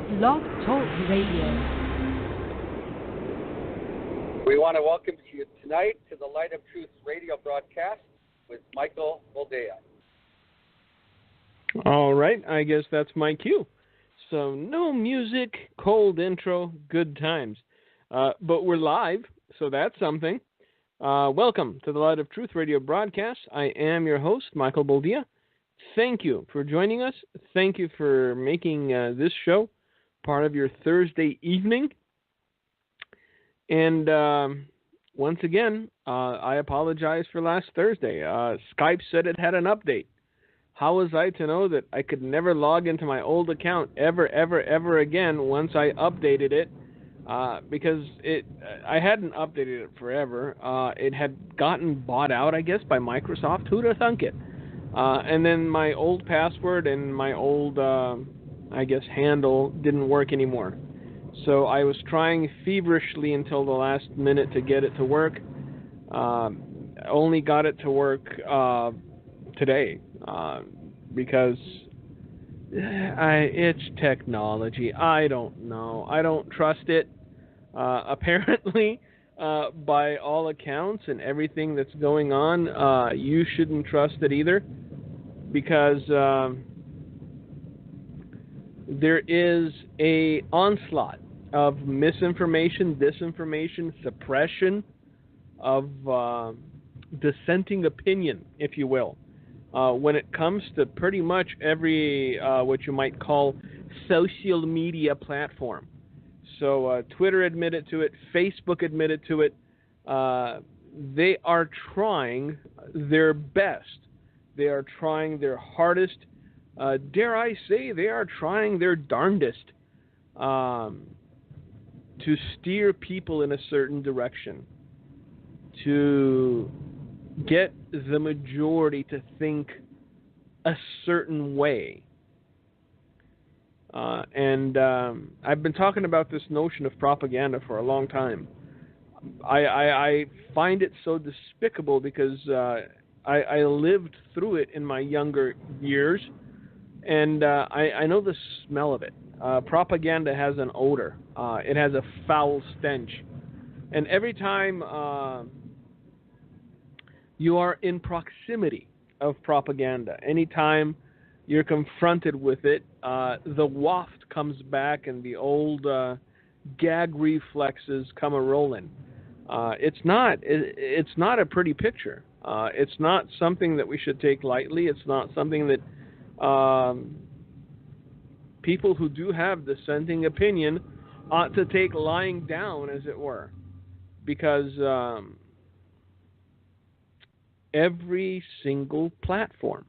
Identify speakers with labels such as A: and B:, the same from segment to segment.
A: Blog Talk Radio.
B: We want to welcome you tonight to the Light of Truth radio broadcast with Michael Boldea.
C: All right, I guess that's my cue. So no music, cold intro, good times. But we're live, so that's something. Welcome to the Light of Truth radio broadcast. I am your host, Michael Boldea. Thank you for joining us. Thank you for making this show part of your Thursday evening. And once again, I apologize for last Thursday. Skype said it had an update. How was I to know that I could never log into my old account ever again once I updated it? Because I hadn't updated it forever. It had gotten bought out, I guess, by Microsoft. Who'd have thunk it? And then my old password and my old, handle didn't work anymore. So I was trying feverishly until the last minute to get it to work. Only got it to work today because it's technology. I don't know. I don't trust it. Apparently, by all accounts and everything that's going on, you shouldn't trust it either, because there is a onslaught of misinformation, disinformation, suppression of dissenting opinion, if you will, when it comes to pretty much every what you might call social media platform. So Twitter admitted to it, Facebook admitted to it. They are trying their best. They are trying their hardest. Dare I say, they are trying their darndest to steer people in a certain direction, to get the majority to think a certain way. And I've been talking about this notion of propaganda for a long time. I find it so despicable because I lived through it in my younger years, and I know the smell of it. Propaganda has an odor. It has a foul stench. And every time you are in proximity of propaganda, anytime you're confronted with it, the waft comes back and the old gag reflexes come a-rolling. It's not a pretty picture. It's not something that we should take lightly. It's not something that people who do have dissenting opinion ought to take lying down, as it were, because every single platform,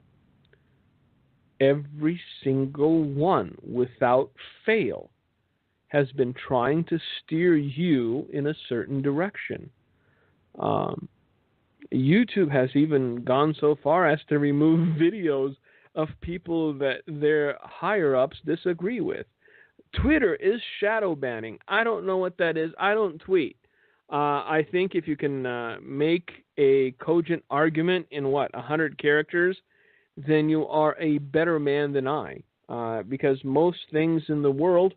C: every single one, without fail, has been trying to steer you in a certain direction. YouTube has even gone so far as to remove videos of people that their higher-ups disagree with. Twitter is shadow banning. I don't know what that is. I don't tweet. I think if you can make a cogent argument in, 100 characters, then you are a better man than I. Because most things in the world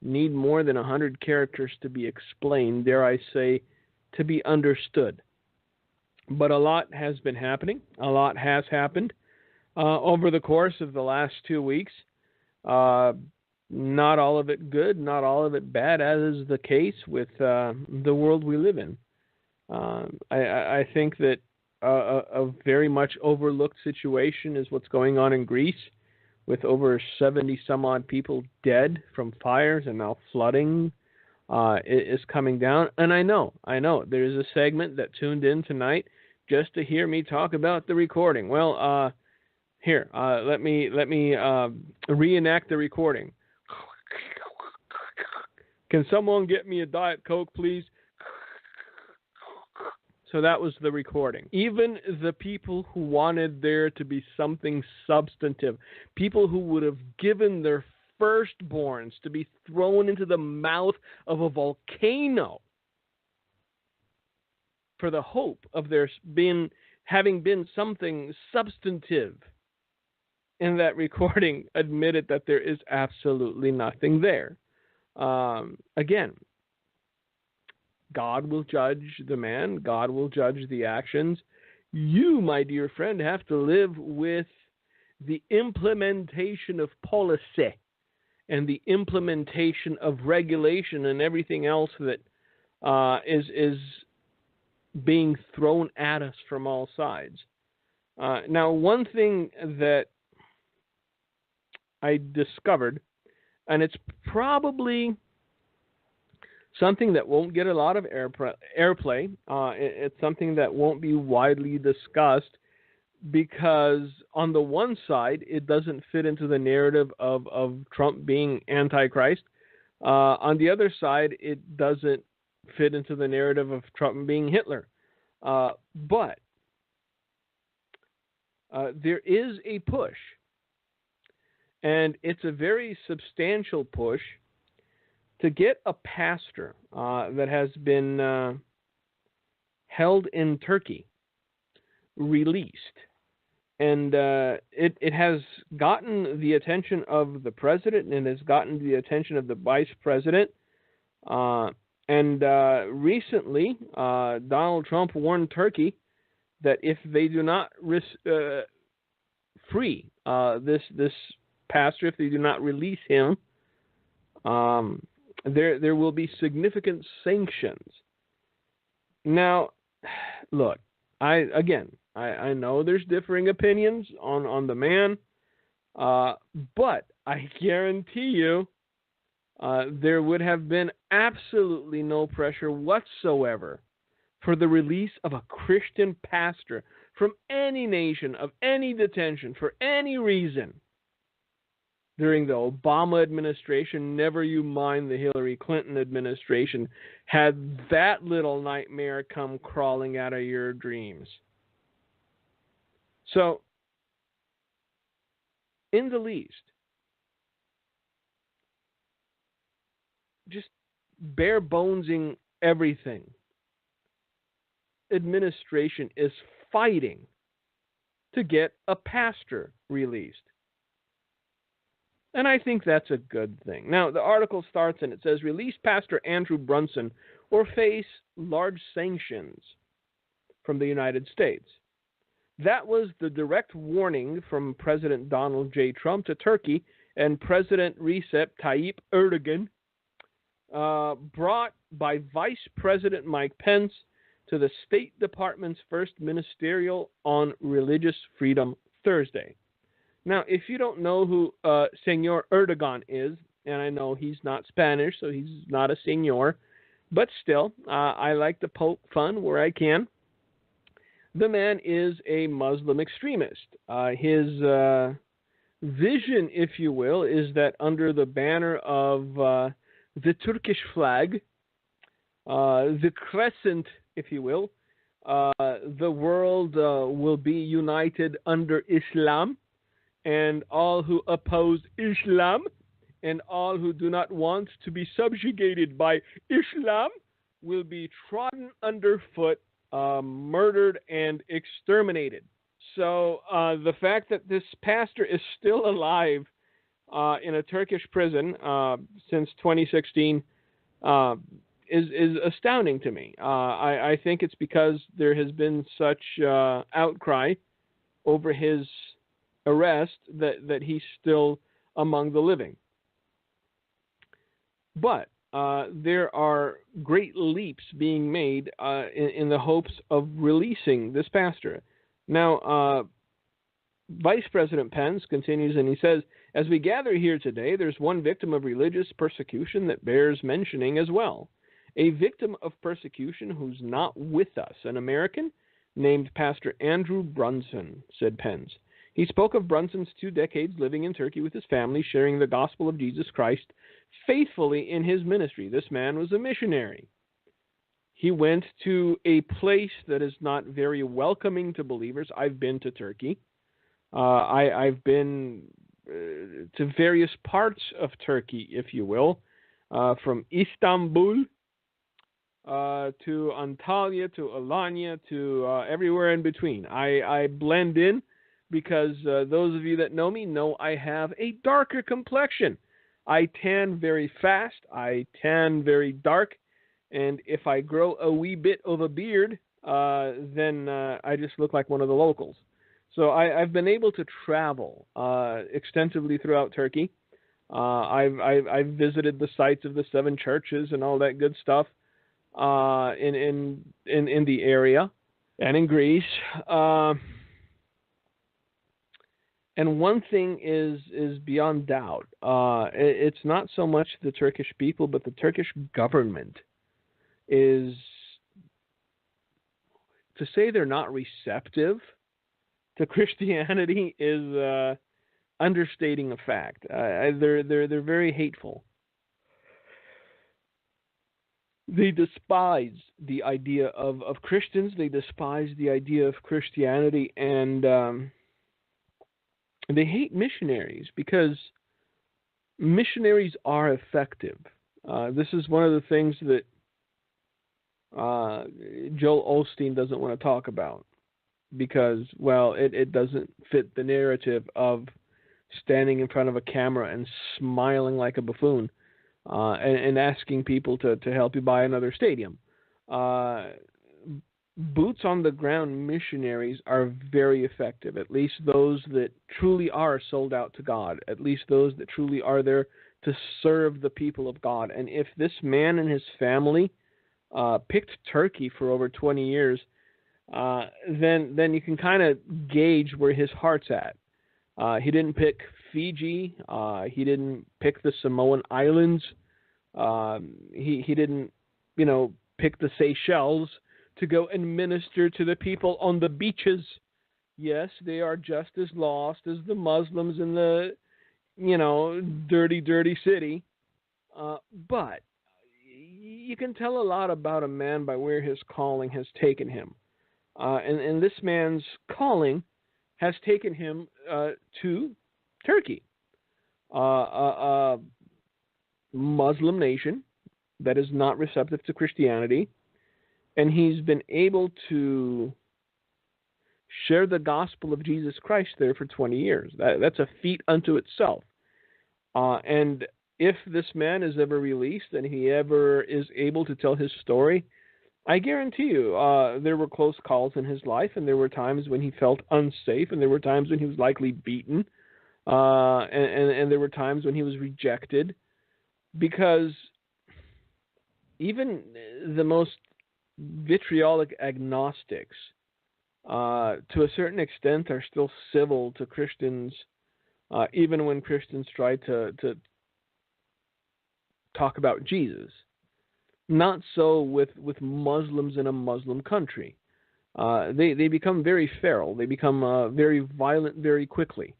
C: need more than 100 characters to be explained, dare I say, to be understood. But a lot has been happening. A lot has happened over the course of the last 2 weeks. Not all of it good, not all of it bad, as is the case with the world we live in. I think that a very much overlooked situation is what's going on in Greece, with over 70-some-odd people dead from fires, and now flooding is coming down. And I know, there's a segment that tuned in tonight just to hear me talk about the recording. Well, here, let me reenact the recording. Can someone get me a Diet Coke, please? So that was the recording. Even the people who wanted there to be something substantive, people who would have given their firstborns to be thrown into the mouth of a volcano for the hope of there having been something substantive, in that recording admitted that there is absolutely nothing there. Again, God will judge the man. God will judge the actions. You, my dear friend, have to live with the implementation of policy and the implementation of regulation and everything else that is being thrown at us from all sides. Now, one thing that I discovered, and it's probably something that won't get a lot of airplay. It's something that won't be widely discussed because on the one side, it doesn't fit into the narrative of Trump being Antichrist. On the other side, it doesn't fit into the narrative of Trump being Hitler. But there is a push, and it's a very substantial push to get a pastor that has been held in Turkey released. And it has gotten the attention of the president and has gotten the attention of the vice president. And recently, Donald Trump warned Turkey that if they do not free this pastor, if they do not release him, there will be significant sanctions. Now, look, I know there's differing opinions on the man, but I guarantee you there would have been absolutely no pressure whatsoever for the release of a Christian pastor from any nation, of any detention, for any reason. During the Obama administration, never you mind the Hillary Clinton administration, had that little nightmare come crawling out of your dreams. So, in the least, just bare bonesing everything, administration is fighting to get a pastor released. And I think that's a good thing. Now, the article starts and it says, release Pastor Andrew Brunson or face large sanctions from the United States. That was the direct warning from President Donald J. Trump to Turkey and President Recep Tayyip Erdogan, brought by Vice President Mike Pence to the State Department's first ministerial on religious freedom Thursday. Now, if you don't know who Senor Erdogan is, and I know he's not Spanish, so he's not a senor, but still, I like to poke fun where I can. The man is a Muslim extremist. His vision, if you will, is that under the banner of the Turkish flag, the crescent, if you will, the world will be united under Islam, and all who oppose Islam and all who do not want to be subjugated by Islam will be trodden underfoot, murdered, and exterminated. So the fact that this pastor is still alive in a Turkish prison since 2016 is astounding to me. I think it's because there has been such outcry over his arrest that he's still among the living. But there are great leaps being made in the hopes of releasing this pastor. Now, Vice President Pence continues and he says, as we gather here today, there's one victim of religious persecution that bears mentioning as well. A victim of persecution who's not with us, an American named Pastor Andrew Brunson, said Pence. He spoke of Brunson's 2 decades living in Turkey with his family, sharing the gospel of Jesus Christ faithfully in his ministry. This man was a missionary. He went to a place that is not very welcoming to believers. I've been to Turkey. I've been to various parts of Turkey, if you will, from Istanbul to Antalya to Alanya to everywhere in between. I blend in. because those of you that know me know I have a darker complexion. I tan very fast. I tan very dark. And if I grow a wee bit of a beard, then I just look like one of the locals. So I've been able to travel extensively throughout Turkey. I've visited the sites of the 7 churches and all that good stuff in the area and in Greece. And one thing is beyond doubt. It's not so much the Turkish people, but the Turkish government is, to say they're not receptive to Christianity is understating a fact. They're very hateful. They despise the idea of Christians. They despise the idea of Christianity, and they hate missionaries because missionaries are effective. This is one of the things that Joel Osteen doesn't want to talk about because, well, it doesn't fit the narrative of standing in front of a camera and smiling like a buffoon and asking people to help you buy another stadium. Boots on the ground missionaries are very effective, at least those that truly are sold out to God, at least those that truly are there to serve the people of God. And if this man and his family picked Turkey for over 20 years, then you can kind of gauge where his heart's at. He didn't pick Fiji. He didn't pick the Samoan Islands. He didn't, pick the Seychelles to go and minister to the people on the beaches. Yes, they are just as lost as the Muslims in the, dirty, dirty city. But you can tell a lot about a man by where his calling has taken him. And this man's calling has taken him to Turkey, a Muslim nation that is not receptive to Christianity, and he's been able to share the gospel of Jesus Christ there for 20 years. That's a feat unto itself. And if this man is ever released and he ever is able to tell his story, I guarantee you there were close calls in his life, and there were times when he felt unsafe, and there were times when he was likely beaten, and there were times when he was rejected, because even the most vitriolic agnostics, to a certain extent, are still civil to Christians, even when Christians try to talk about Jesus. Not so with Muslims in a Muslim country. They become very feral. They become very violent very quickly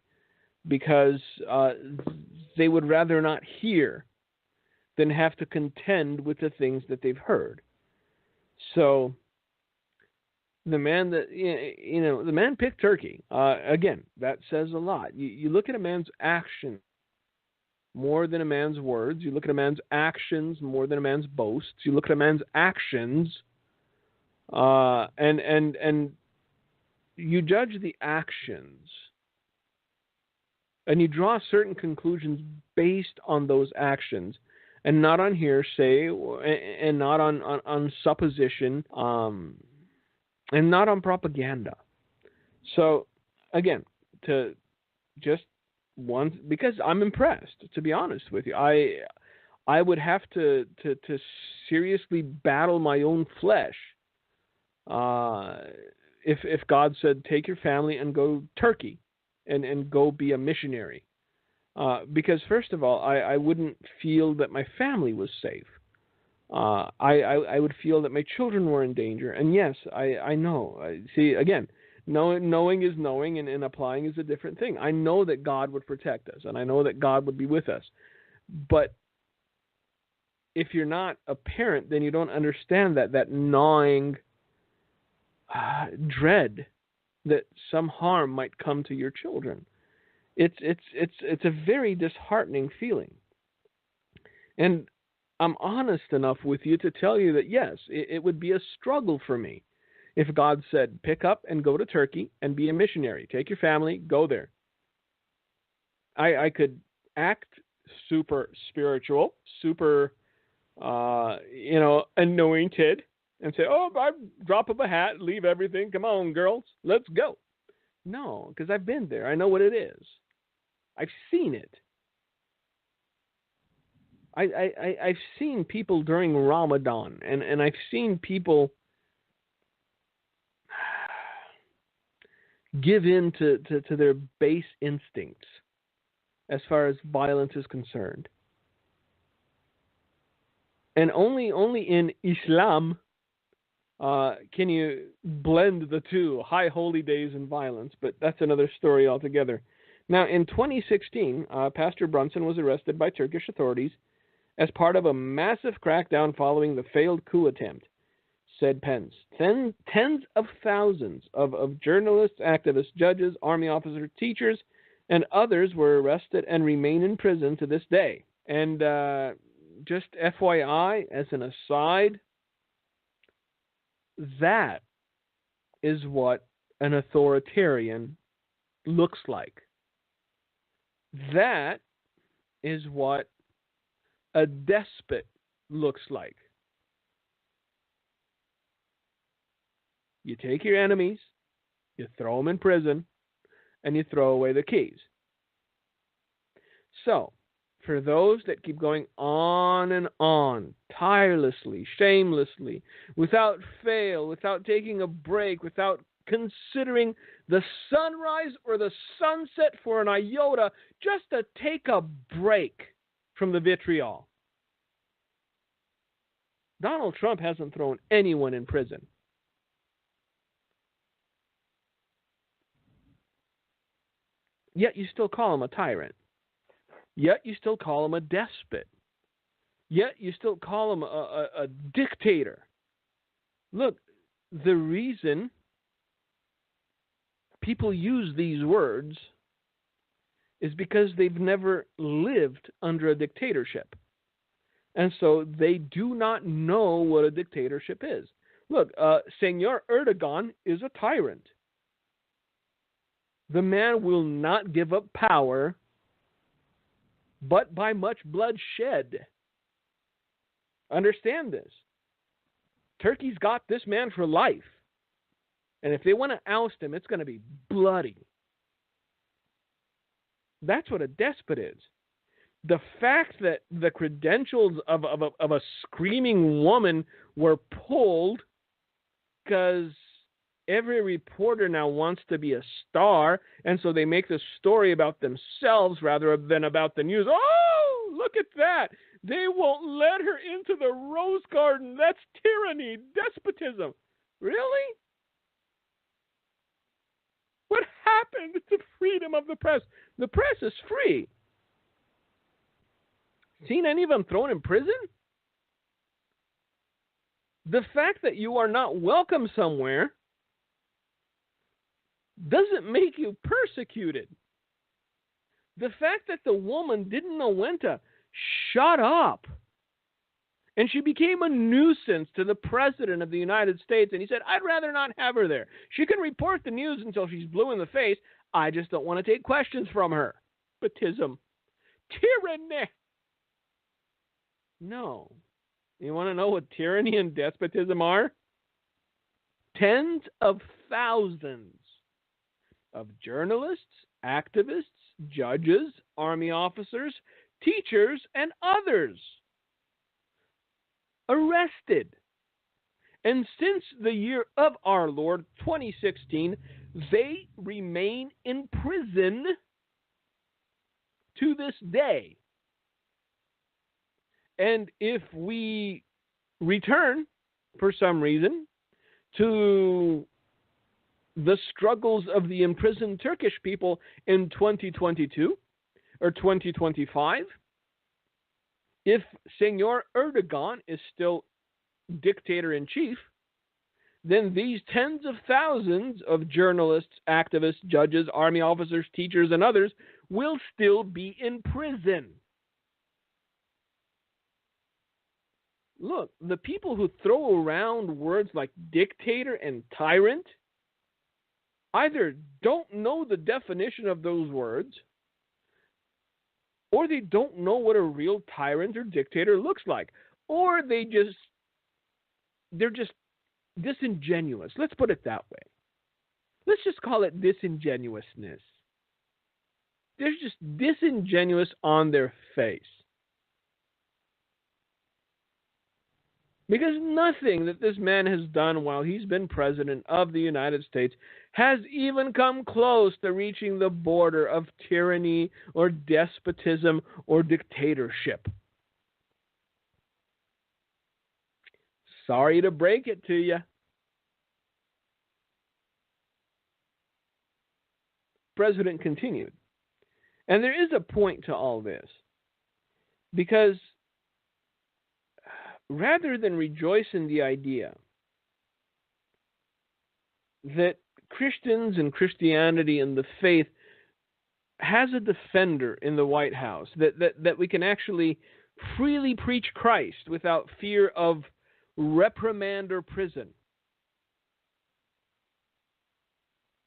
C: because they would rather not hear than have to contend with the things that they've heard. So the man that the man picked Turkey. Again, that says a lot. You look at a man's action more than a man's words. You look at a man's actions more than a man's boasts. You look at a man's actions, and you judge the actions, and you draw certain conclusions based on those actions, and not on hearsay, and not on supposition, and not on propaganda. So, again, to just once, because I'm impressed, to be honest with you. I would have to seriously battle my own flesh if God said, take your family and go Turkey and go be a missionary. Because first of all, I wouldn't feel that my family was safe. I would feel that my children were in danger. And yes, I know. See, again, knowing is knowing, and applying is a different thing. I know that God would protect us, and I know that God would be with us. But if you're not a parent, then you don't understand that gnawing dread that some harm might come to your children. It's a very disheartening feeling. And I'm honest enough with you to tell you that yes, it would be a struggle for me. if God said, pick up and go to Turkey and be a missionary. Take your family, go there. I could act super spiritual, super, anointed, and say, oh, I drop of a hat, leave everything. Come on, girls, let's go. No, because I've been there. I know what it is. I've seen it. I've seen people during Ramadan, and I've seen people give in to their base instincts as far as violence is concerned. And only in Islam can you blend the two, high holy days and violence, but that's another story altogether. Now, in 2016, Pastor Brunson was arrested by Turkish authorities as part of a massive crackdown following the failed coup attempt, said Pence. Tens of thousands of journalists, activists, judges, army officers, teachers, and others were arrested and remain in prison to this day. And just FYI, as an aside, that is what an authoritarian looks like. That is what a despot looks like. You take your enemies, you throw them in prison, and you throw away the keys. So, for those that keep going on and on, tirelessly, shamelessly, without fail, without taking a break, without considering the sunrise or the sunset for an iota, just to take a break from the vitriol. Donald Trump hasn't thrown anyone in prison. Yet you still call him a tyrant. Yet you still call him a despot. Yet you still call him a dictator. Look, the reason people use these words is because they've never lived under a dictatorship. And so they do not know what a dictatorship is. Look, Senor Erdogan is a tyrant. The man will not give up power, but by much bloodshed. Understand this. Turkey's got this man for life. And if they want to oust him, it's going to be bloody. That's what a despot is. The fact that the credentials of a screaming woman were pulled because every reporter now wants to be a star, and so they make this story about themselves rather than about the news. Oh, look at that. They won't let her into the Rose Garden. That's tyranny, despotism. Really? What happened to freedom of the press? The press is free. Seen any of them thrown in prison? The fact that you are not welcome somewhere doesn't make you persecuted. The fact that the woman didn't know when to shut up, and she became a nuisance to the President of the United States, and he said, I'd rather not have her there. She can report the news until she's blue in the face. I just don't want to take questions from her. Despotism. Tyranny. No. You want to know what tyranny and despotism are? Tens of thousands of journalists, activists, judges, army officers, teachers, and others arrested. And since the year of our Lord, 2016, they remain in prison to this day. And if we return, for some reason, to the struggles of the imprisoned Turkish people in 2022 or 2025, if Senor Erdogan is still dictator-in-chief, then these tens of thousands of journalists, activists, judges, army officers, teachers, and others will still be in prison. Look, the people who throw around words like dictator and tyrant either don't know the definition of those words, or they don't know what a real tyrant or dictator looks like, or they're just disingenuous. Let's put it that way. Let's just call it disingenuousness. They're just disingenuous on their face. Because nothing that this man has done while he's been president of the United States has even come close to reaching the border of tyranny or despotism or dictatorship. Sorry to break it to you. The president continued. And there is a point to all this. Because rather than rejoice in the idea that Christians and Christianity and the faith has a defender in the White House, that we can actually freely preach Christ without fear of reprimand or prison,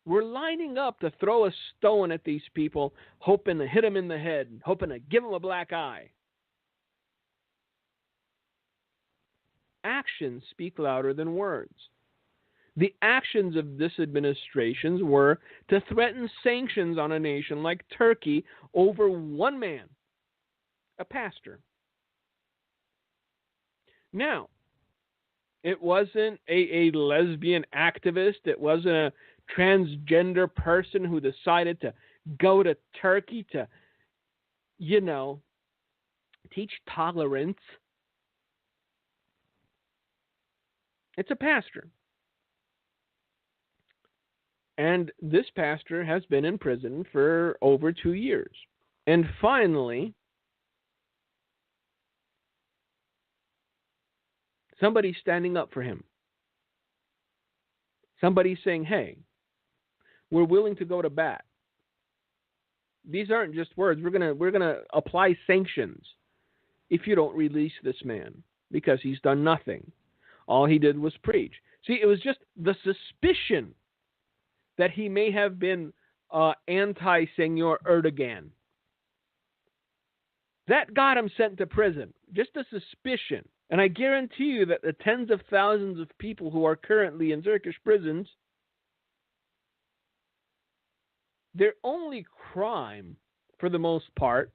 C: we're lining up to throw a stone at these people, hoping to hit them in the head, hoping to give them a black eye. Actions speak louder than words. The actions of this administration were to threaten sanctions on a nation like Turkey over one man, a pastor. Now, it wasn't a lesbian activist. It wasn't a transgender person who decided to go to Turkey to, teach tolerance. It's a pastor. And this pastor has been in prison for over 2 years. And finally, somebody's standing up for him. Somebody's saying, hey, we're willing to go to bat. These aren't just words. We're gonna apply sanctions if you don't release this man, because he's done nothing. All he did was preach. See, it was just the suspicion that he may have been anti-Senor Erdogan. That got him sent to prison. Just a suspicion. And I guarantee you that the tens of thousands of people who are currently in Turkish prisons, their only crime, for the most part,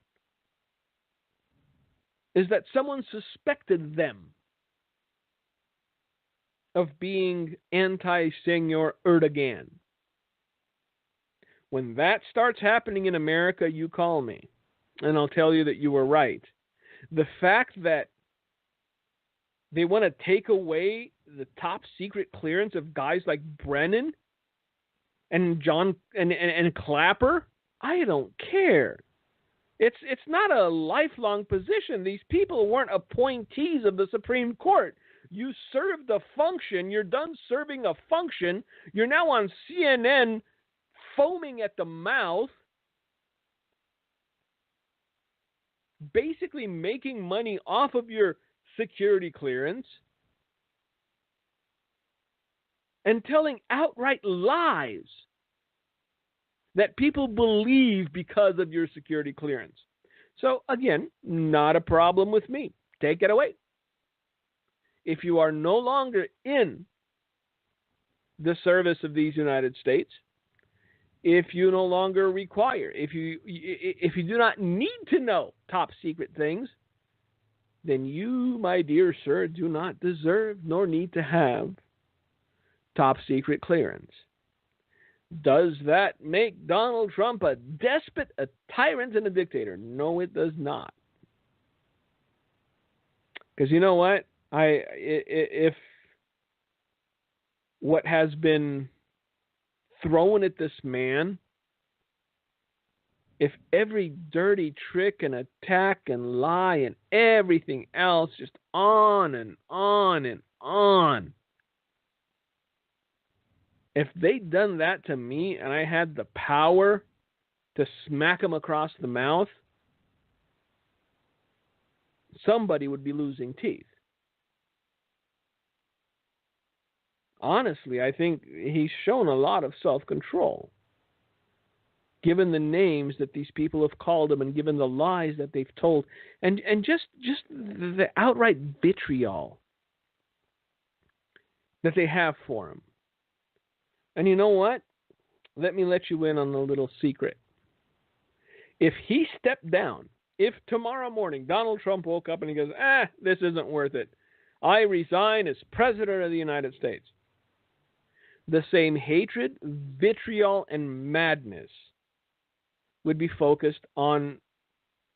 C: is that someone suspected them of being anti-Senor Erdogan. When that starts happening in America, you call me, and I'll tell you that you were right. The fact that they want to take away the top secret clearance of guys like Brennan and John and Clapper, I don't care. It's not a lifelong position. These people weren't appointees of the Supreme Court. You served a function. You're done serving a function. You're now on CNN foaming at the mouth, basically making money off of your security clearance and telling outright lies that people believe because of your security clearance. So again, not a problem with me. Take it away. If you are no longer in the service of these United States, if you no longer require, if you do not need to know top secret things, then you, my dear sir, do not deserve nor need to have top secret clearance. Does that make Donald Trump a despot, a tyrant, and a dictator? No, it does not. Because you know what? If what has been thrown at this man, if every dirty trick and attack and lie and everything else, just on and on and on, if they'd done that to me and I had the power to smack him across the mouth, somebody would be losing teeth. honestly, I think he's shown a lot of self-control, given the names that these people have called him and given the lies that they've told, and just the outright vitriol that they have for him. And you know what? Let me let you in on a little secret. If he stepped down, if tomorrow morning Donald Trump woke up and he goes, this isn't worth it, I resign as President of the United States, the same hatred, vitriol, and madness would be focused on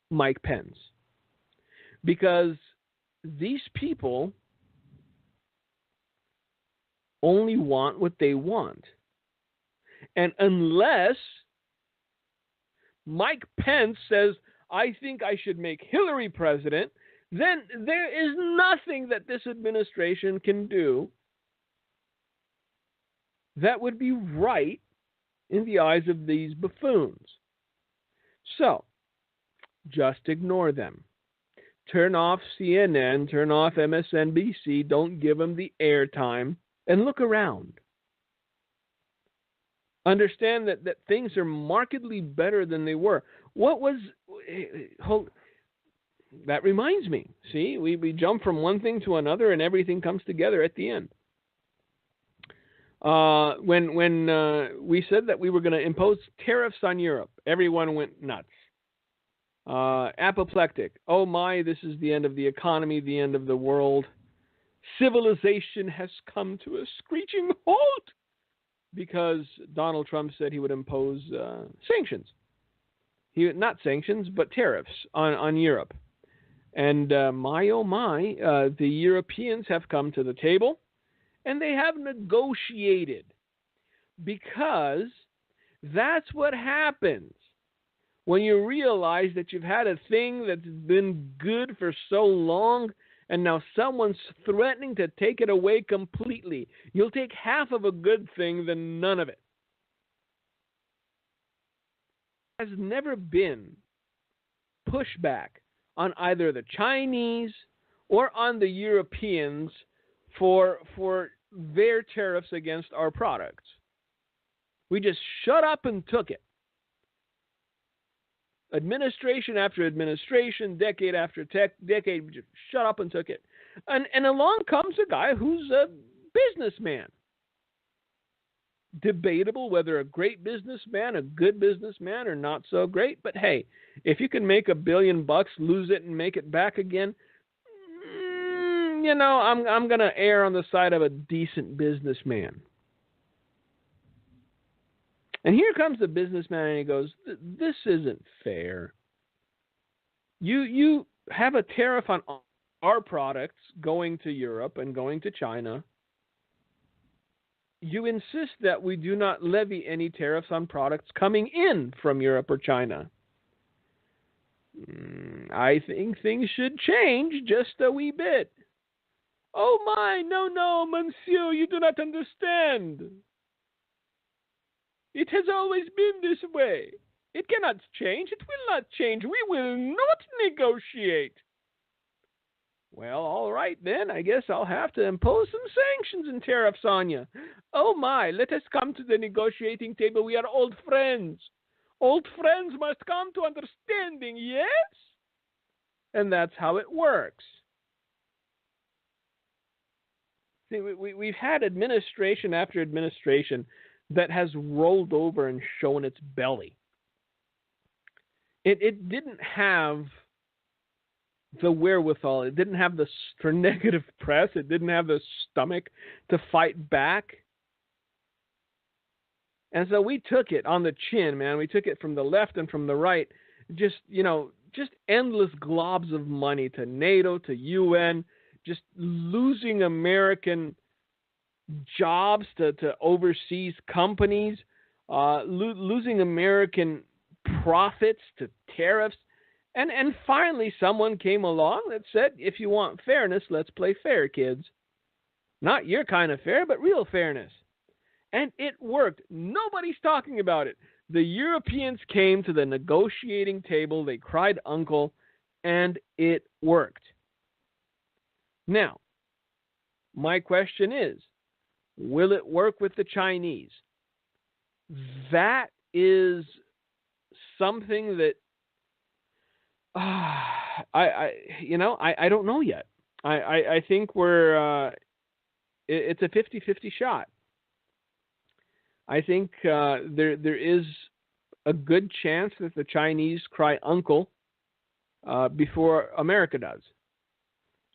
C: Mike Pence. Because these people only want what they want. And unless Mike Pence says, I think I should make Hillary president, then there is nothing that this administration can do that would be right in the eyes of these buffoons. So, just ignore them. Turn off CNN, turn off MSNBC, don't give them the airtime, and look around. Understand that things are markedly better than they were. That reminds me. See, we jump from one thing to another and everything comes together at the end. When we said that we were going to impose tariffs on Europe, everyone went nuts. Apoplectic. Oh my, this is the end of the economy, the end of the world. Civilization has come to a screeching halt because Donald Trump said he would impose sanctions. Not sanctions, but tariffs on Europe. And my, oh my, the Europeans have come to the table and they have negotiated, because that's what happens when you realize that you've had a thing that's been good for so long and now someone's threatening to take it away completely. You'll take half of a good thing than none of it. There has never been pushback on either the Chinese or on the Europeans for their tariffs against our products. We just shut up and took it. Administration after administration, decade after decade, we just shut up and took it. And along comes a guy who's a businessman. Debatable whether a great businessman, a good businessman, or not so great. But hey, if you can make $1 billion, lose it, and make it back again, I'm going to err on the side of a decent businessman. And here comes the businessman, and he goes, "This isn't fair. You have a tariff on our products going to Europe and going to China. You insist that we do not levy any tariffs on products coming in from Europe or China. I think things should change just a wee bit." "Oh my, no, monsieur, you do not understand. It has always been this way. It cannot change. It will not change. We will not negotiate." "Well, all right then. I guess I'll have to impose some sanctions and tariffs on you." "Oh my, let us come to the negotiating table. We are old friends. Old friends must come to understanding, yes?" And that's how it works. See, we've had administration after administration that has rolled over and shown its belly. It didn't have the wherewithal. It didn't have for negative press. It didn't have the stomach to fight back. And so we took it on the chin, man. We took it from the left and from the right. Just endless globs of money to NATO, to UN, just losing American jobs to overseas companies, losing American profits to tariffs. And finally someone came along that said, if you want fairness, let's play fair, kids. Not your kind of fair, but real fairness. And it worked. Nobody's talking about it. The Europeans came to the negotiating table, they cried uncle, and it worked. Now, my question is, Will it work with the Chinese? That is something that I don't know yet. I think it's a 50-50 shot. I think there is a good chance that the Chinese cry uncle before America does,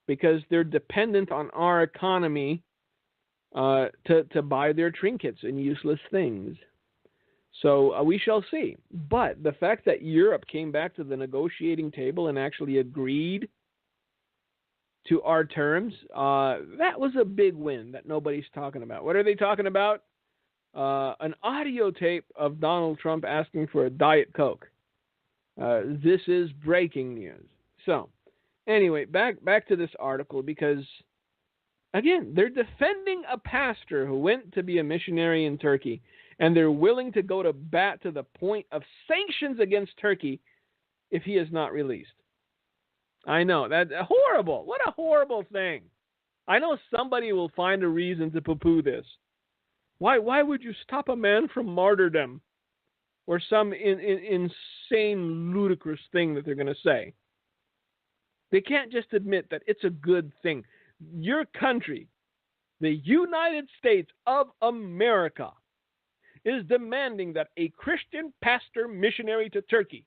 C: because they're dependent on our economy to buy their trinkets and useless things. So we shall see. But the fact that Europe came back to the negotiating table and actually agreed to our terms, that was a big win that nobody's talking about. What are they talking about? An audio tape of Donald Trump asking for a Diet Coke. This is breaking news. So, anyway, back to this article, because, again, they're defending a pastor who went to be a missionary in Turkey, and they're willing to go to bat to the point of sanctions against Turkey if he is not released. I know, that's horrible. What a horrible thing. I know somebody will find a reason to poo-poo this. Why would you stop a man from martyrdom? Or some insane, ludicrous thing that they're going to say. They can't just admit that it's a good thing. Your country, the United States of America, is demanding that a Christian pastor missionary to Turkey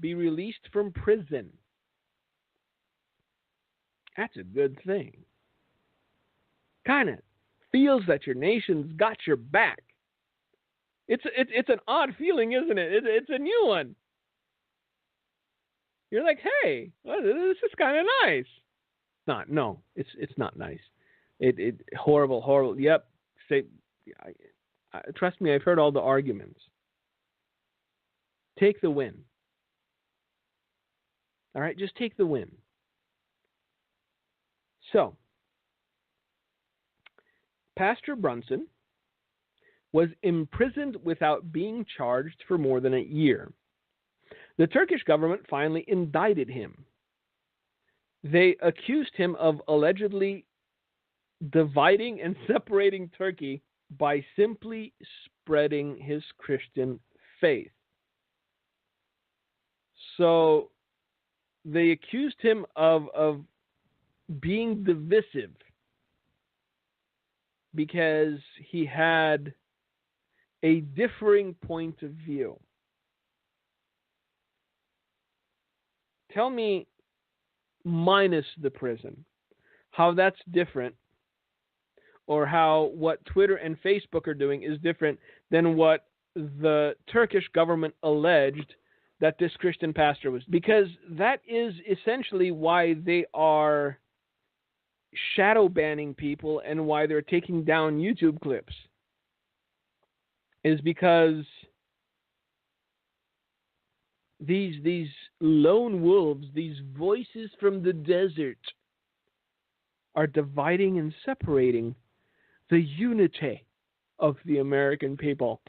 C: be released from prison. That's a good thing. Kind of feels that your nation's got your back. It's an odd feeling, isn't it? It's a new one. You're like, hey, well, this is kind of nice. It's not nice. It horrible. Yep. Trust me, I've heard all the arguments. Take the win. All right, just take the win. So, Pastor Brunson was imprisoned without being charged for more than a year. The Turkish government finally indicted him. They accused him of allegedly dividing and separating Turkey by simply spreading his Christian faith. So they accused him of being divisive because he had a differing point of view. Tell me, minus the prison, how that's different, or how what Twitter and Facebook are doing is different than what the Turkish government alleged that this Christian pastor was. Because that is essentially why they are shadow banning people and why they're taking down YouTube clips. Is because these lone wolves, these voices from the desert, are dividing and separating the unity of the American people.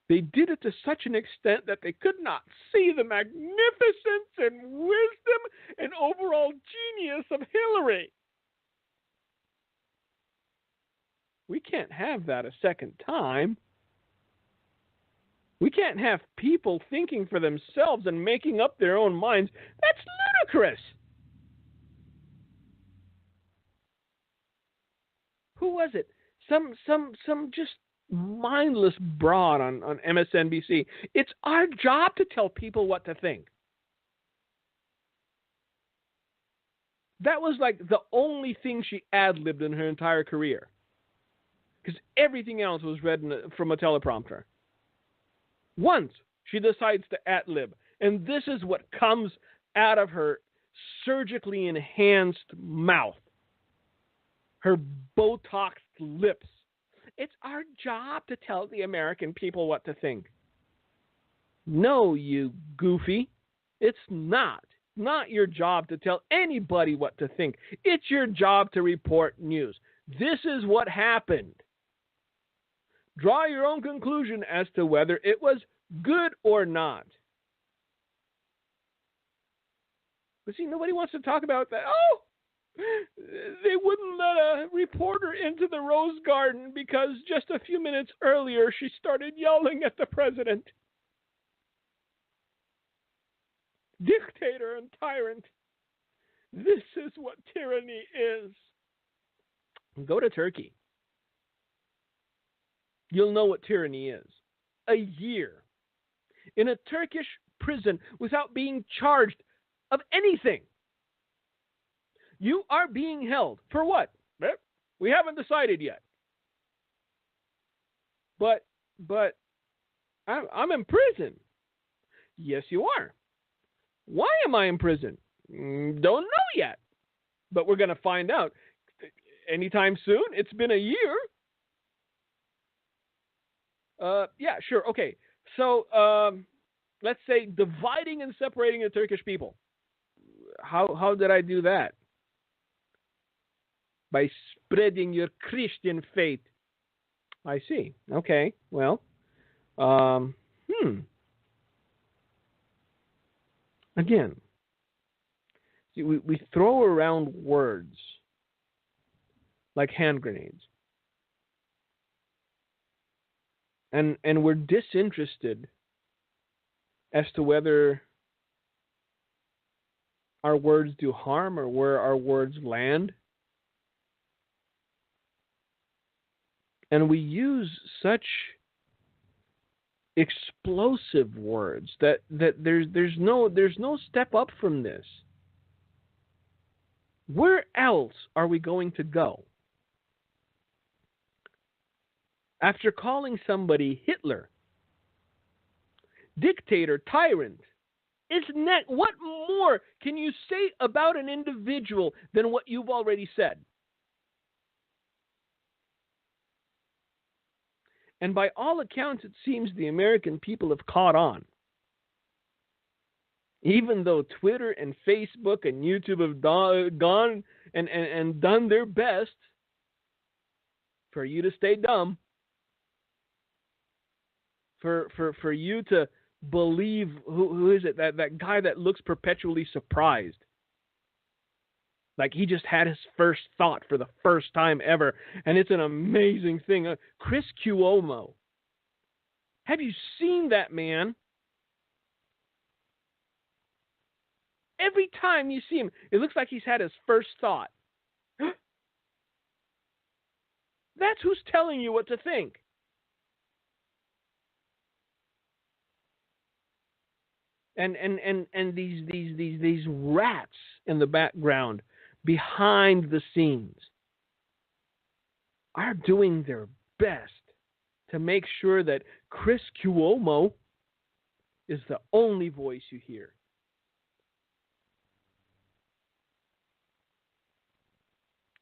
C: They did it to such an extent that they could not see the magnificence and wisdom and overall genius of Hillary. We can't have that a second time. We can't have people thinking for themselves and making up their own minds. That's ludicrous. Who was it? Some just mindless broad on MSNBC. It's our job to tell people what to think. That was like the only thing she ad-libbed in her entire career. Because everything else was read from a teleprompter. Once she decides to ad-lib, and this is what comes out of her surgically enhanced mouth, her Botoxed lips. It's our job to tell the American people what to think. No, you goofy. It's not. Not your job to tell anybody what to think. It's your job to report news. This is what happened. Draw your own conclusion as to whether it was good or not. But see, nobody wants to talk about that. Oh, They wouldn't let a reporter into the Rose Garden because just a few minutes earlier she started yelling at the president. Dictator and tyrant. This is what tyranny is. Go to Turkey. You'll know what tyranny is. A year in a Turkish prison without being charged of anything. You are being held. For what? We haven't decided yet. But I'm in prison. Yes, you are. Why am I in prison? Don't know yet. But we're going to find out anytime soon. It's been a year. Yeah, sure. Okay. So let's say dividing and separating the Turkish people. How did I do that? By spreading your Christian faith. I see. Okay. Well, Again, we throw around words like hand grenades. And we're disinterested as to whether our words do harm or where our words land. And we use such explosive words that there's no step up from this. Where else are we going to go? After calling somebody Hitler, dictator, tyrant, isn't that, what more can you say about an individual than what you've already said? And by all accounts, it seems the American people have caught on. Even though Twitter and Facebook and YouTube have gone and done their best for you to stay dumb, for you to believe, who is it, that guy that looks perpetually surprised. Like he just had his first thought for the first time ever. And it's an amazing thing. Chris Cuomo. Have you seen that man? Every time you see him, it looks like he's had his first thought. That's who's telling you what to think. And these rats in the background, behind the scenes, are doing their best to make sure that Chris Cuomo is the only voice you hear.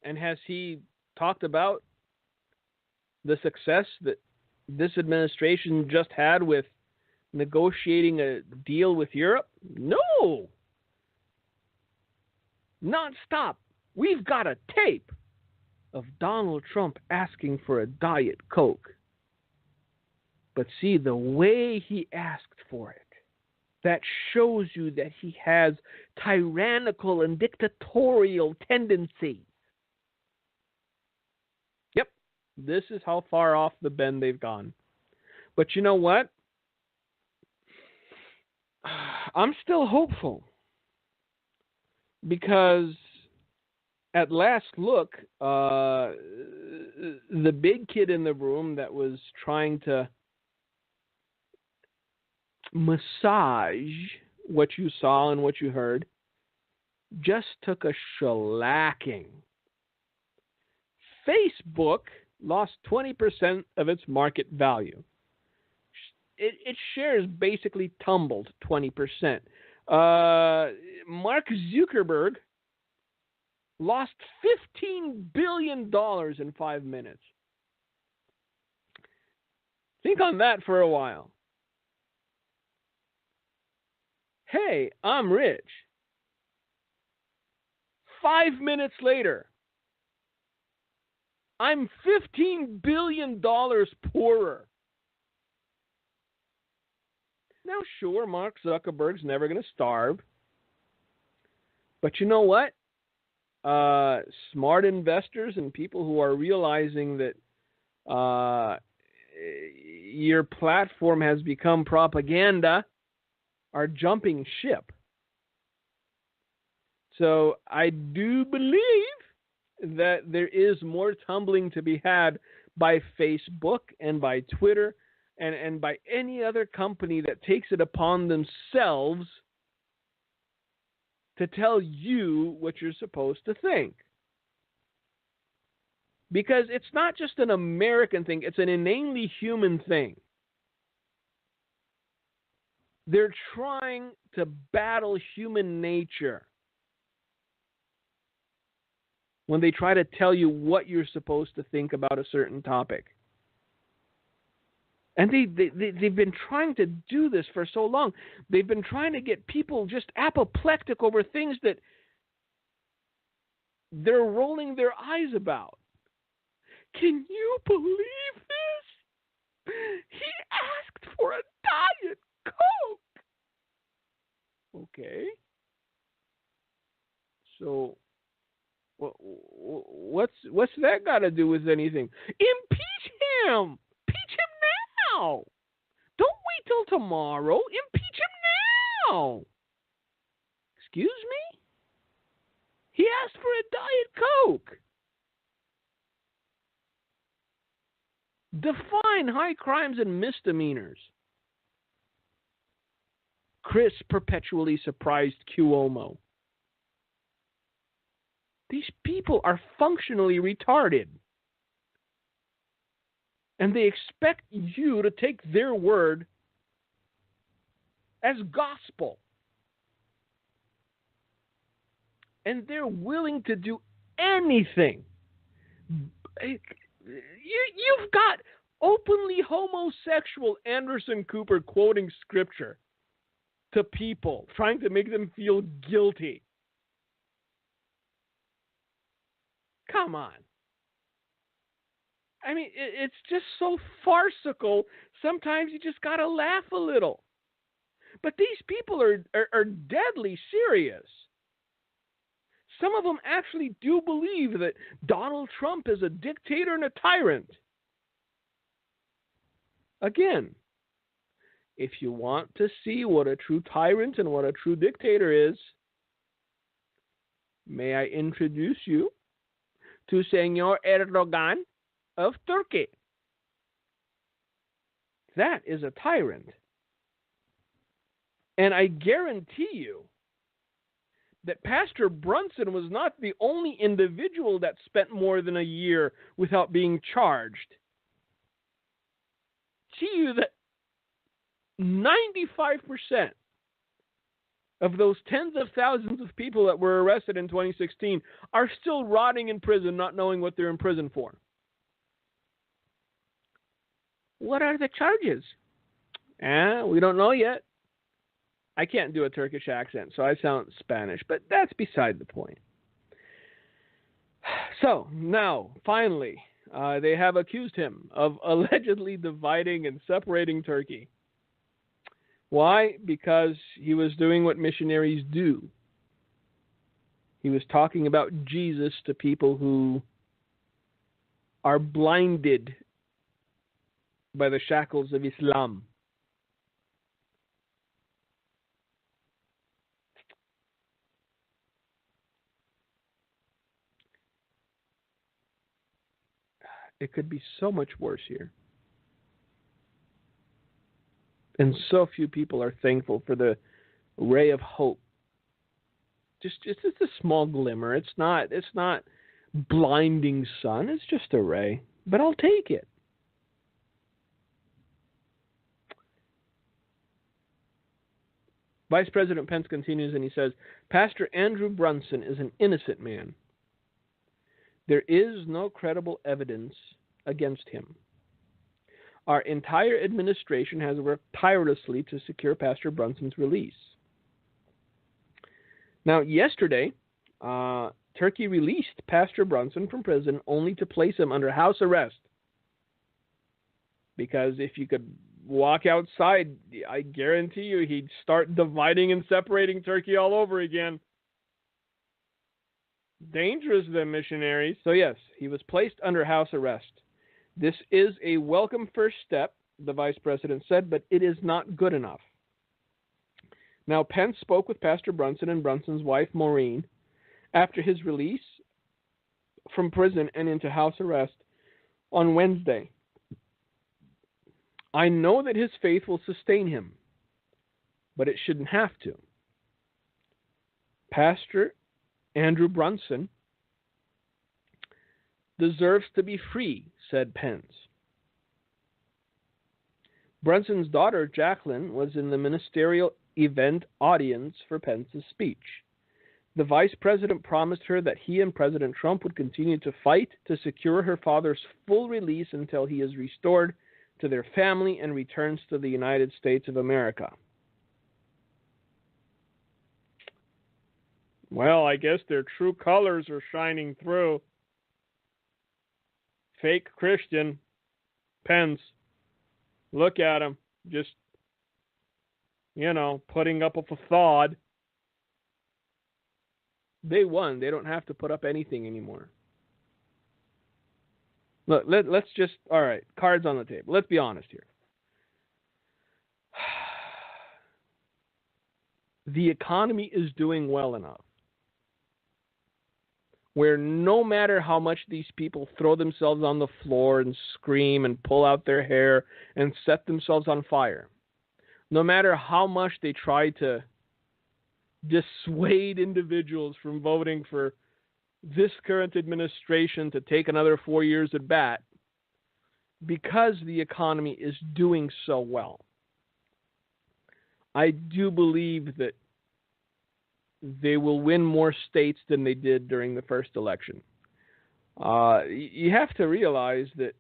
C: And has he talked about the success that this administration just had with negotiating a deal with Europe? No. Non-stop. We've got a tape of Donald Trump asking for a Diet Coke. But see, the way he asked for it, that shows you that he has tyrannical and dictatorial tendencies. Yep, this is how far off the bend they've gone. But you know what? I'm still hopeful. Because at last look, the big kid in the room that was trying to massage what you saw and what you heard just took a shellacking. Facebook lost 20% of its market value. Its shares basically tumbled 20%. Mark Zuckerberg lost $15 billion in 5 minutes. Think on that for a while. Hey, I'm rich. 5 minutes later, I'm $15 billion poorer. Now, sure, Mark Zuckerberg's never going to starve. But you know what? smart investors and people who are realizing that your platform has become propaganda are jumping ship. So I do believe that there is more tumbling to be had by Facebook and by Twitter and by any other company that takes it upon themselves to tell you what you're supposed to think. Because it's not just an American thing, it's an inanely human thing. They're trying to battle human nature when they try to tell you what you're supposed to think about a certain topic. And they've been trying to do this for so long. They've been trying to get people just apoplectic over things that they're rolling their eyes about. Can you believe this? He asked for a Diet Coke. Okay. So, what's that got to do with anything? Impeach him. Impeach him now. Don't wait till tomorrow. Impeach him now. Excuse me? He asked for a Diet Coke. Define high crimes and misdemeanors. Chris perpetually surprised Cuomo. These people are functionally retarded. And they expect you to take their word as gospel. And they're willing to do anything. You've got openly homosexual Anderson Cooper quoting scripture to people, trying to make them feel guilty. Come on. I mean, it's just so farcical. Sometimes you just got to laugh a little. But these people are deadly serious. Some of them actually do believe that Donald Trump is a dictator and a tyrant. Again, if you want to see what a true tyrant and what a true dictator is, may I introduce you to Senor Erdogan of Turkey. That is a tyrant. And I guarantee you that Pastor Brunson was not the only individual that spent more than a year without being charged. See you that 95% of those tens of thousands of people that were arrested in 2016 are still rotting in prison, not knowing what they're in prison for. What are the charges? We don't know yet. I can't do a Turkish accent, so I sound Spanish, but that's beside the point. So, now, finally, they have accused him of allegedly dividing and separating Turkey. Why? Because he was doing what missionaries do. He was talking about Jesus to people who are blinded by the shackles of Islam. It could be so much worse here. And so few people are thankful for the ray of hope. Just a small glimmer. It's not blinding sun. It's just a ray. But I'll take it. Vice President Pence continues and he says, Pastor Andrew Brunson is an innocent man. There is no credible evidence against him. Our entire administration has worked tirelessly to secure Pastor Brunson's release. Now, yesterday, Turkey released Pastor Brunson from prison only to place him under house arrest. Because if you could walk outside, I guarantee you he'd start dividing and separating Turkey all over again. Dangerous, the missionaries. So yes, he was placed under house arrest. This is a welcome first step, the vice president said, but it is not good enough. Now, Pence spoke with Pastor Brunson and Brunson's wife, Maureen, after his release from prison and into house arrest on Wednesday. I know that his faith will sustain him, but it shouldn't have to. Pastor Andrew Brunson deserves to be free, said Pence. Brunson's daughter, Jacqueline, was in the ministerial event audience for Pence's speech. The vice president promised her that he and President Trump would continue to fight to secure her father's full release until he is restored to their family and returns to the United States of America. Well, I guess their true colors are shining through. Fake Christian, Pence. Look at him. Just, putting up a facade. They won. They don't have to put up anything anymore. Look, let's just, all right, cards on the table. Let's be honest here. The economy is doing well enough where no matter how much these people throw themselves on the floor and scream and pull out their hair and set themselves on fire, no matter how much they try to dissuade individuals from voting for this current administration to take another 4 years at bat, because the economy is doing so well, I do believe that they will win more states than they did during the first election. You have to realize that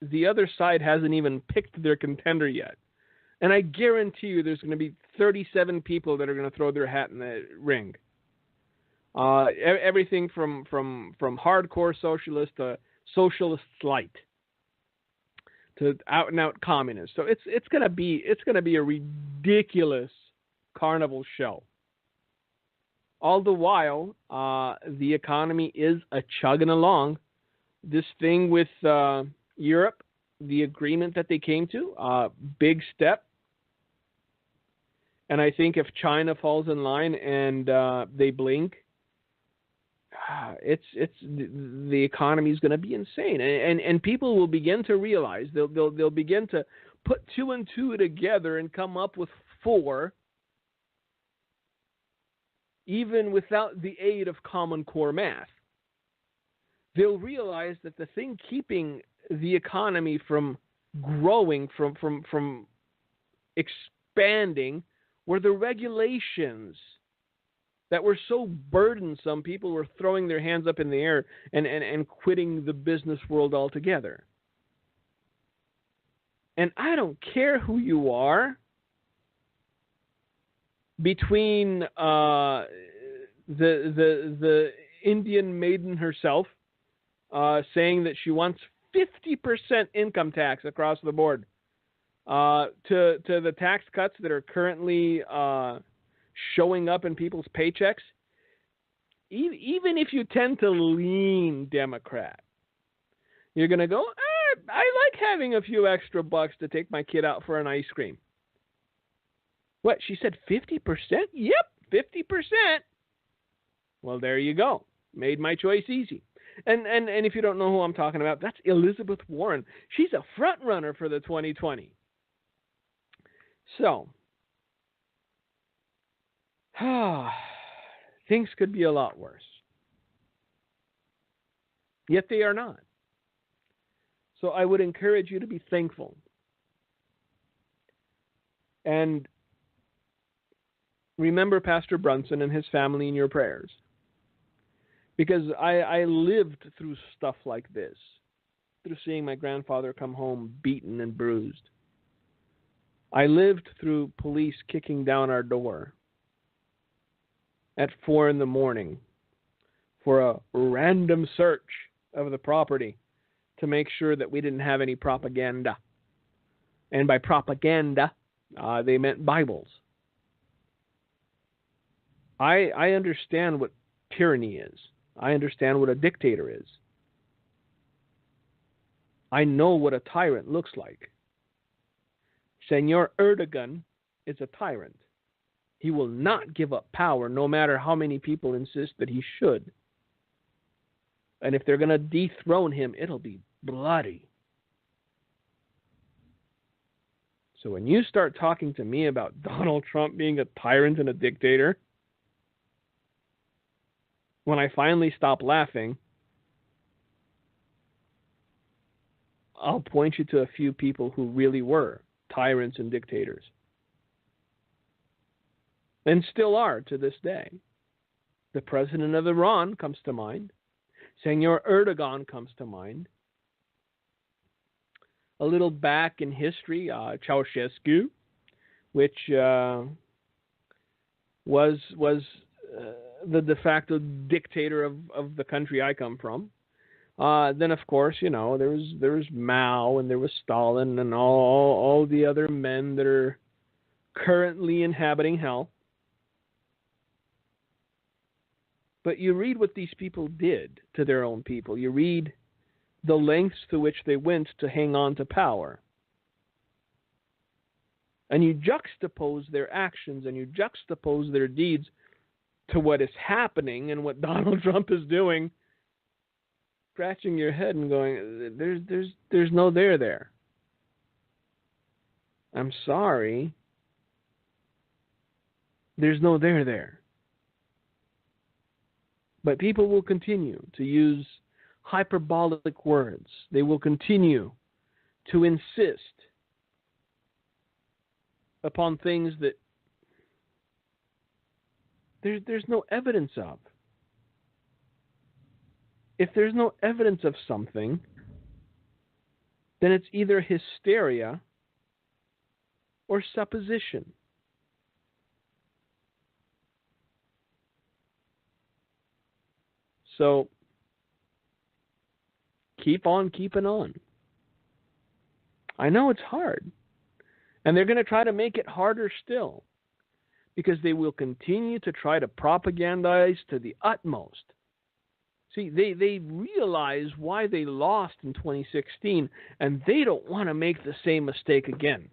C: the other side hasn't even picked their contender yet. And I guarantee you there's going to be 37 people that are going to throw their hat in the ring. Everything from hardcore socialist to socialist light to out and out communist. So it's going to be a ridiculous carnival show. All the while, the economy is chugging along. This thing with Europe, the agreement that they came to, big step. And I think if China falls in line and they blink, the economy is going to be insane, and people will begin to realize they'll begin to put two and two together and come up with four, even without the aid of Common Core math. They'll realize that the thing keeping the economy from growing, from expanding, were the regulations that were so burdensome. People were throwing their hands up in the air and quitting the business world altogether. And I don't care who you are, between the Indian maiden herself saying that she wants 50% income tax across the board, to the tax cuts that are currently showing up in people's paychecks. Even if you tend to lean Democrat, you're going to go, I like having a few extra bucks to take my kid out for an ice cream. What, she said 50%? Yep, 50%. Well, there you go. Made my choice easy. And if you don't know who I'm talking about, that's Elizabeth Warren. She's a front runner for the 2020. So, things could be a lot worse. Yet they are not. So I would encourage you to be thankful. And remember Pastor Brunson and his family in your prayers. Because I lived through stuff like this. Through seeing my grandfather come home beaten and bruised. I lived through police kicking down our door at 4 a.m. for a random search of the property to make sure that we didn't have any propaganda. And by propaganda, they meant Bibles. I understand what tyranny is. I understand what a dictator is. I know what a tyrant looks like. Senor Erdogan is a tyrant. He will not give up power no matter how many people insist that he should. And if they're going to dethrone him, it'll be bloody. So when you start talking to me about Donald Trump being a tyrant and a dictator, when I finally stop laughing, I'll point you to a few people who really were tyrants and dictators. And still are to this day. The president of Iran comes to mind. Senor Erdogan comes to mind. A little back in history, Ceausescu, which was the de facto dictator of the country I come from. Then, of course, there was Mao and there was Stalin and all the other men that are currently inhabiting hell. But you read what these people did to their own people. You read the lengths to which they went to hang on to power. And you juxtapose their actions and you juxtapose their deeds to what is happening and what Donald Trump is doing, scratching your head and going, there's no there. I'm sorry. There's no there. But people will continue to use hyperbolic words. They will continue to insist upon things that there's no evidence of. If there's no evidence of something, then it's either hysteria or supposition. So, keep on keeping on. I know it's hard. And they're going to try to make it harder still. Because they will continue to try to propagandize to the utmost. See, they realize why they lost in 2016, and they don't want to make the same mistake again.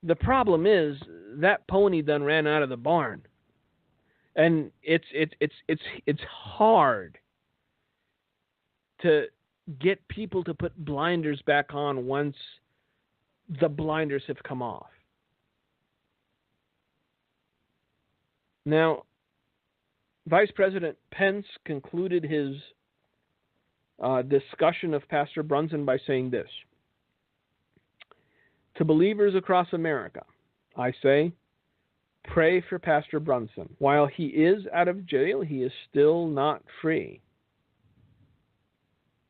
C: The problem is that pony done ran out of the barn. And it's hard to get people to put blinders back on once the blinders have come off. Now, Vice President Pence concluded his discussion of Pastor Brunson by saying this: to believers across America, I say, pray for Pastor Brunson. While he is out of jail, he is still not free.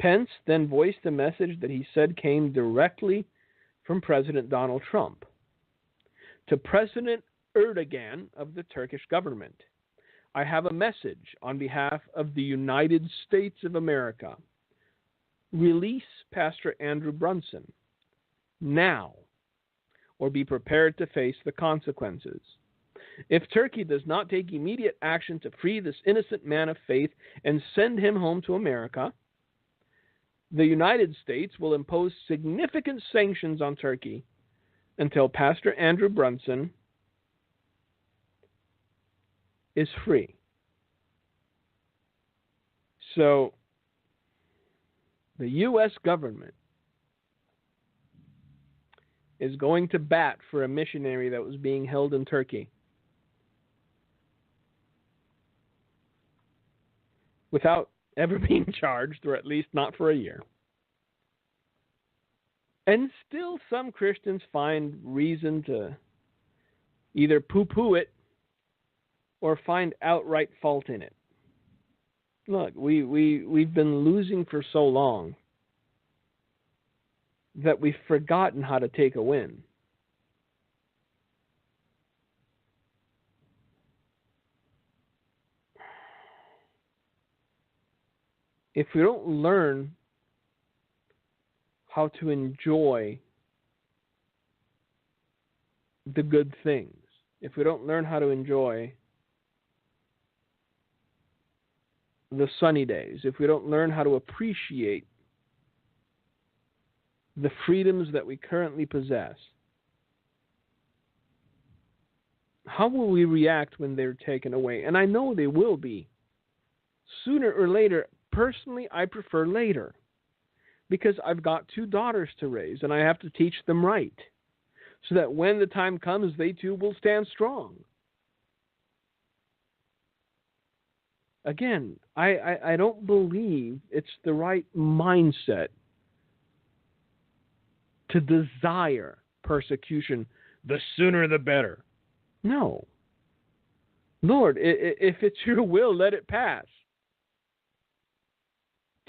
C: Pence then voiced a message that he said came directly from President Donald Trump. To President Erdogan of the Turkish government, I have a message on behalf of the United States of America. Release Pastor Andrew Brunson now, or be prepared to face the consequences. If Turkey does not take immediate action to free this innocent man of faith and send him home to America, the United States will impose significant sanctions on Turkey until Pastor Andrew Brunson is free. So, the U.S. government is going to bat for a missionary that was being held in Turkey without ever being charged, or at least not for a year. And still some Christians find reason to either poo-poo it or find outright fault in it. Look, we've been losing for so long that we've forgotten how to take a win. If we don't learn how to enjoy the good things, if we don't learn how to enjoy the sunny days, if we don't learn how to appreciate the freedoms that we currently possess, how will we react when they're taken away? And I know they will be. Sooner or later, personally, I prefer later, because I've got 2 daughters to raise, and I have to teach them right, so that when the time comes, they too will stand strong. Again, I don't believe it's the right mindset to desire persecution. The sooner the better. No. Lord, if it's your will, let it pass.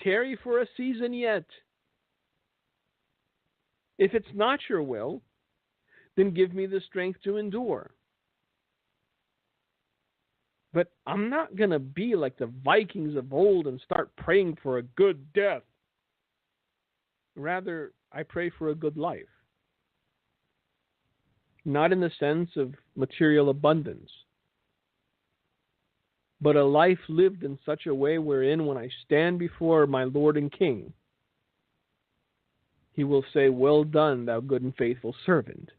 C: Tarry for a season yet. If it's not your will, then give me the strength to endure. But I'm not going to be like the Vikings of old and start praying for a good death. Rather, I pray for a good life. Not in the sense of material abundance, but a life lived in such a way wherein when I stand before my Lord and King, He will say, "Well done, thou good and faithful servant."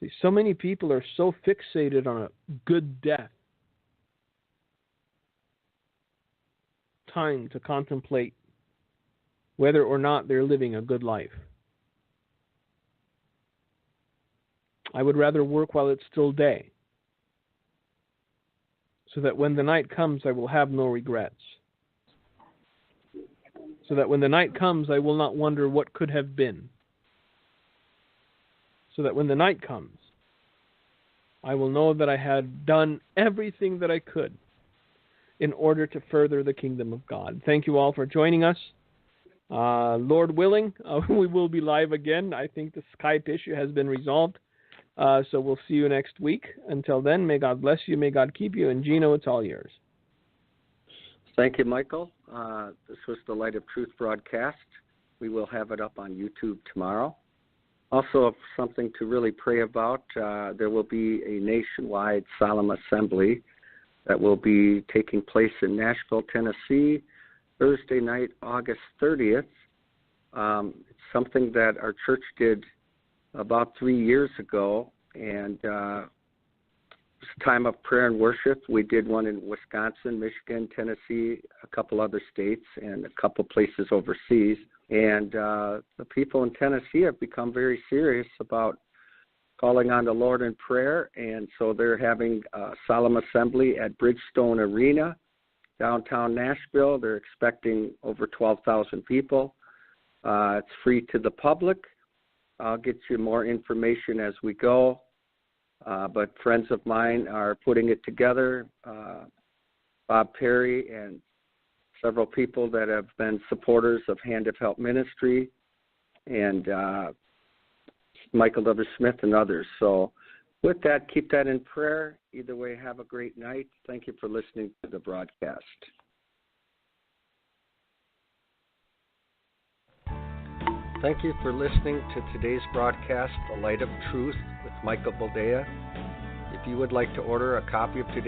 C: See, so many people are so fixated on a good death. Time to contemplate whether or not they're living a good life. I would rather work while it's still day, so that when the night comes, I will have no regrets. So that when the night comes, I will not wonder what could have been. So that when the night comes, I will know that I had done everything that I could in order to further the kingdom of God. Thank you all for joining us. Lord willing, we will be live again. I think the Skype issue has been resolved. So we'll see you next week. Until then, may God bless you. May God keep you. And Gino, it's all yours.
B: Thank you, Michael. This was the Light of Truth broadcast. We will have it up on YouTube tomorrow. Also, something to really pray about, there will be a nationwide solemn assembly that will be taking place in Nashville, Tennessee, Thursday night, August 30th. It's something that our church did about 3 years ago, and it's a time of prayer and worship. We did one in Wisconsin, Michigan, Tennessee, a couple other states, and a couple places overseas. And the people in Tennessee have become very serious about calling on the Lord in prayer, and so they're having a solemn assembly at Bridgestone Arena, downtown Nashville. They're expecting over 12,000 people. It's free to the public. I'll get you more information as we go, but friends of mine are putting it together. Bob Perry and several people that have been supporters of Hand of Help Ministry, and Michael W. Smith and others. So with that, keep that in prayer. Either way, have a great night. Thank you for listening to the broadcast. Thank you for listening to today's broadcast, The Light of Truth with Michael Boldea. If you would like to order a copy of today's